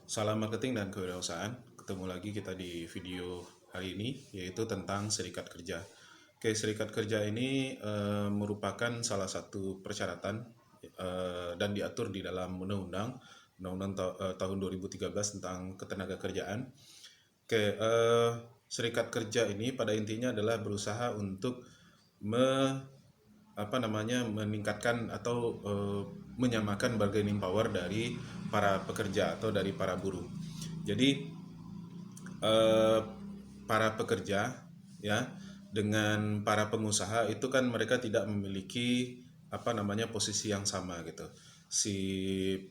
Salam marketing dan kewirausahaan. Ketemu lagi kita di video hari ini, yaitu tentang serikat kerja. Oke, serikat kerja ini merupakan salah satu persyaratan dan diatur di dalam Undang-Undang tahun 2013 tentang Ketenagakerjaan. Oke, serikat kerja ini pada intinya adalah berusaha untuk meningkatkan atau menyamakan bargaining power dari para pekerja atau dari para buruh. Jadi eh, para pekerja ya dengan para pengusaha itu kan mereka tidak memiliki posisi yang sama gitu. Si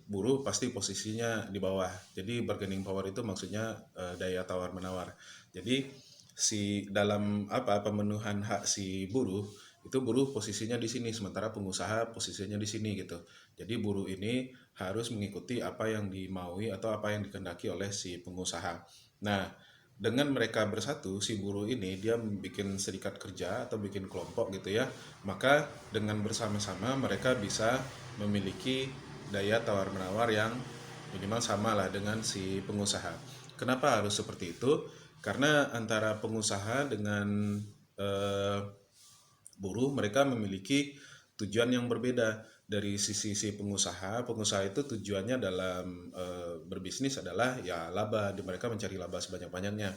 buruh pasti posisinya di bawah. Jadi bargaining power itu maksudnya daya tawar menawar. Jadi dalam pemenuhan hak si buruh itu buruh posisinya di sini sementara pengusaha posisinya di sini gitu. Jadi buruh ini harus mengikuti apa yang dimaui atau apa yang dikehendaki oleh si pengusaha. Nah, dengan mereka bersatu, si buruh ini dia bikin serikat kerja atau bikin kelompok gitu ya, maka dengan bersama-sama mereka bisa memiliki daya tawar-menawar yang minimal sama lah dengan si pengusaha. Kenapa harus seperti itu? Karena antara pengusaha dengan eh, buruh mereka memiliki tujuan yang berbeda. Dari sisi si pengusaha itu tujuannya dalam berbisnis adalah ya laba, di mereka mencari laba sebanyak-banyaknya.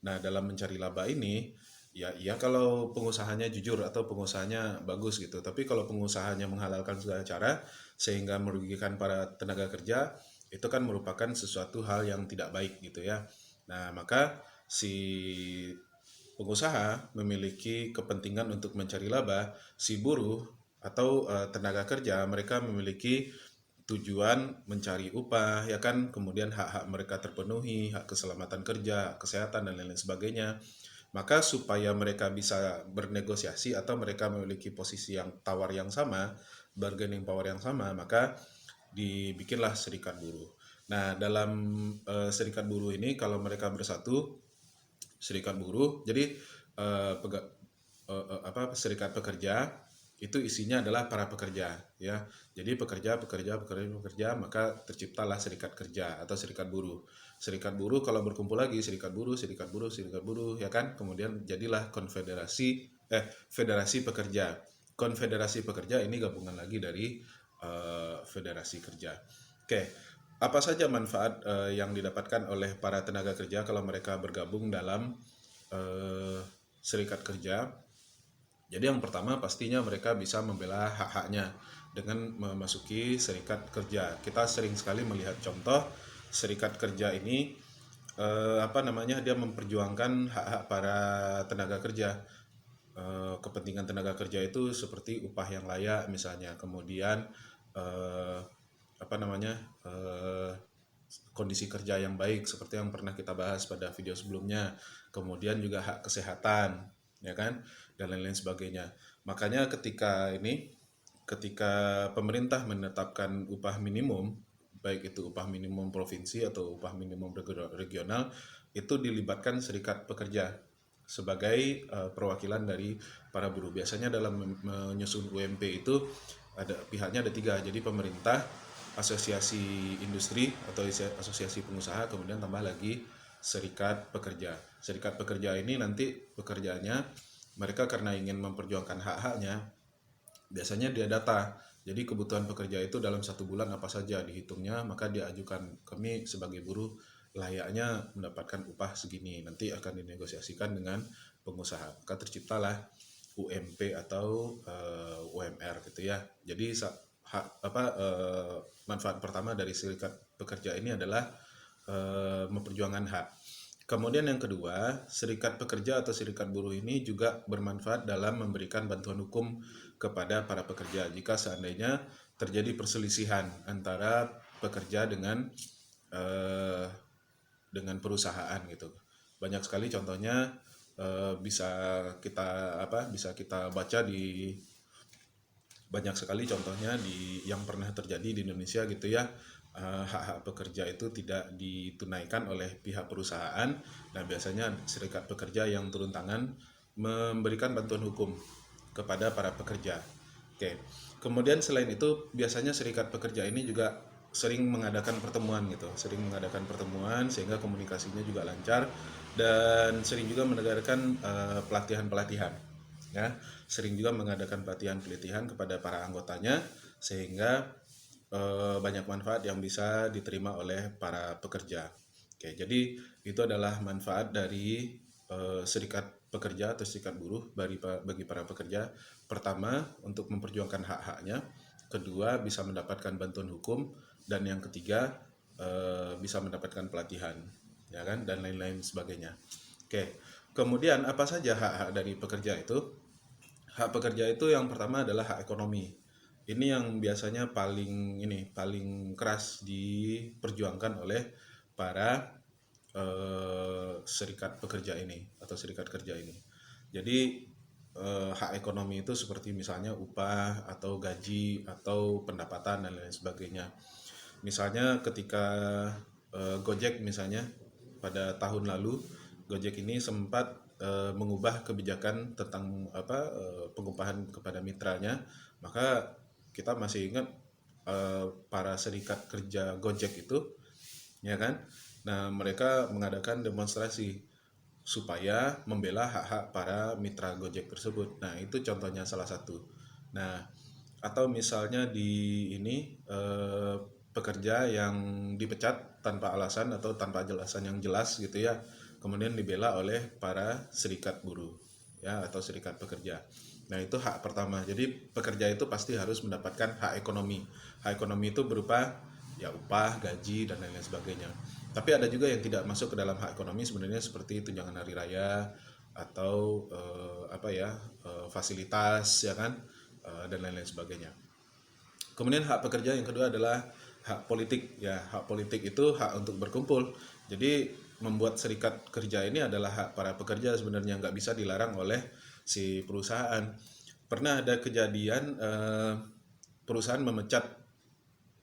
Nah, dalam mencari laba ini ya kalau pengusahanya jujur atau pengusahanya bagus gitu. Tapi kalau pengusahanya menghalalkan segala cara sehingga merugikan para tenaga kerja, itu kan merupakan sesuatu hal yang tidak baik gitu ya. Nah, maka si pengusaha memiliki kepentingan untuk mencari laba, si buruh atau tenaga kerja mereka memiliki tujuan mencari upah ya kan, kemudian hak-hak mereka terpenuhi, hak keselamatan kerja, kesehatan dan lain-lain sebagainya. Maka supaya mereka bisa bernegosiasi atau mereka memiliki posisi yang tawar yang sama, bargaining power yang sama, maka dibikinlah serikat buruh. Nah, dalam serikat buruh ini kalau mereka bersatu, serikat buruh. Jadi serikat pekerja itu isinya adalah para pekerja ya. Jadi pekerja, maka terciptalah serikat kerja atau serikat buruh. Serikat buruh kalau berkumpul lagi serikat buruh ya kan. Kemudian jadilah federasi pekerja. Konfederasi pekerja ini gabungan lagi dari federasi kerja. Oke, apa saja manfaat yang didapatkan oleh para tenaga kerja kalau mereka bergabung dalam serikat kerja? Jadi yang pertama pastinya mereka bisa membela hak-haknya dengan memasuki serikat kerja. Kita sering sekali melihat contoh serikat kerja ini dia memperjuangkan hak-hak para tenaga kerja. Kepentingan tenaga kerja itu seperti upah yang layak misalnya, kemudian eh, apa namanya eh, kondisi kerja yang baik seperti yang pernah kita bahas pada video sebelumnya, kemudian juga hak kesehatan ya kan, dan lain-lain sebagainya. Makanya ketika pemerintah menetapkan upah minimum, baik itu upah minimum provinsi atau upah minimum regional, itu dilibatkan serikat pekerja sebagai perwakilan dari para buruh. Biasanya dalam menyusun UMP itu pihaknya ada tiga, jadi pemerintah, asosiasi industri atau asosiasi pengusaha, kemudian tambah lagi serikat pekerja. Serikat pekerja ini nanti pekerjaannya mereka karena ingin memperjuangkan hak-haknya, biasanya dia data. Jadi kebutuhan pekerja itu dalam 1 bulan apa saja dihitungnya, maka dia ajukan, kami sebagai buruh layaknya mendapatkan upah segini, nanti akan dinegosiasikan dengan pengusaha. Maka terciptalah UMP atau UMR gitu ya. Jadi manfaat pertama dari serikat pekerja ini adalah memperjuangkan hak. Kemudian yang kedua, serikat pekerja atau serikat buruh ini juga bermanfaat dalam memberikan bantuan hukum kepada para pekerja jika seandainya terjadi perselisihan antara pekerja eh, dengan perusahaan gitu. Banyak sekali contohnya, bisa kita baca di banyak sekali contohnya yang pernah terjadi di Indonesia gitu ya. Hak-hak pekerja itu tidak ditunaikan oleh pihak perusahaan. Nah, biasanya serikat pekerja yang turun tangan memberikan bantuan hukum kepada para pekerja. Oke. Kemudian selain itu biasanya serikat pekerja ini juga sering mengadakan pertemuan gitu, sering mengadakan pertemuan sehingga komunikasinya juga lancar, dan sering juga mengadakan pelatihan-pelatihan, ya, sering juga mengadakan pelatihan-pelatihan kepada para anggotanya sehingga banyak manfaat yang bisa diterima oleh para pekerja. Oke, jadi itu adalah manfaat dari serikat pekerja atau serikat buruh bagi para pekerja. Pertama, untuk memperjuangkan hak-haknya. Kedua, bisa mendapatkan bantuan hukum. Dan yang ketiga, bisa mendapatkan pelatihan, ya kan, dan lain-lain sebagainya. Oke, kemudian apa saja hak-hak dari pekerja itu? Hak pekerja itu yang pertama adalah hak ekonomi. Ini yang biasanya paling keras diperjuangkan oleh para serikat pekerja ini atau serikat kerja ini. Jadi hak ekonomi itu seperti misalnya upah atau gaji atau pendapatan dan lain sebagainya. Misalnya ketika Gojek misalnya pada tahun lalu, Gojek ini sempat mengubah kebijakan tentang pengupahan kepada mitranya. Maka kita masih ingat para serikat kerja Gojek itu, ya kan? Nah, mereka mengadakan demonstrasi supaya membela hak-hak para mitra Gojek tersebut. Nah, itu contohnya salah satu. Nah, atau misalnya di ini pekerja yang dipecat tanpa alasan atau tanpa alasan yang jelas gitu ya, kemudian dibela oleh para serikat buruh, ya, atau serikat pekerja. Nah, itu hak pertama. Jadi pekerja itu pasti harus mendapatkan hak ekonomi. Hak ekonomi itu berupa ya upah, gaji, dan lain-lain sebagainya. Tapi ada juga yang tidak masuk ke dalam hak ekonomi sebenarnya, seperti tunjangan hari raya atau fasilitas, ya kan. Dan lain-lain sebagainya. Kemudian hak pekerja yang kedua adalah hak politik. Ya, hak politik itu hak untuk berkumpul. Jadi membuat serikat kerja ini adalah hak para pekerja sebenarnya, nggak bisa dilarang oleh si perusahaan. Pernah ada kejadian perusahaan memecat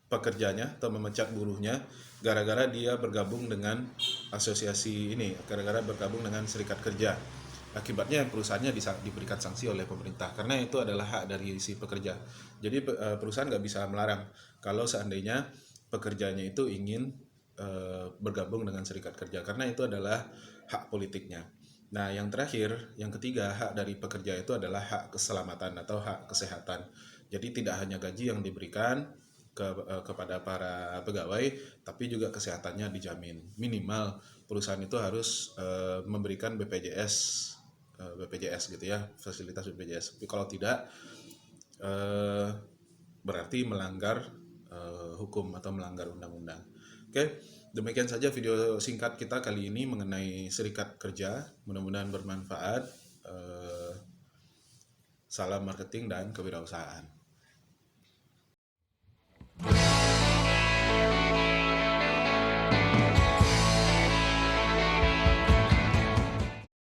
pekerjanya atau memecat buruhnya gara-gara dia bergabung dengan asosiasi ini, gara-gara bergabung dengan serikat kerja. Akibatnya perusahaannya diberikan sanksi oleh pemerintah karena itu adalah hak dari si pekerja. Jadi perusahaan nggak bisa melarang kalau seandainya pekerjanya itu ingin bergabung dengan serikat kerja karena itu adalah hak politiknya. Nah, yang terakhir, yang ketiga, hak dari pekerja itu adalah hak keselamatan atau hak kesehatan. Jadi tidak hanya gaji yang diberikan kepada para pegawai, tapi juga kesehatannya dijamin. Minimal perusahaan itu harus memberikan BPJS gitu ya, fasilitas BPJS. Tapi kalau tidak, eh, berarti melanggar hukum atau melanggar undang-undang. Oke, demikian saja video singkat kita kali ini mengenai serikat kerja. Mudah-mudahan bermanfaat. Salam marketing dan kewirausahaan.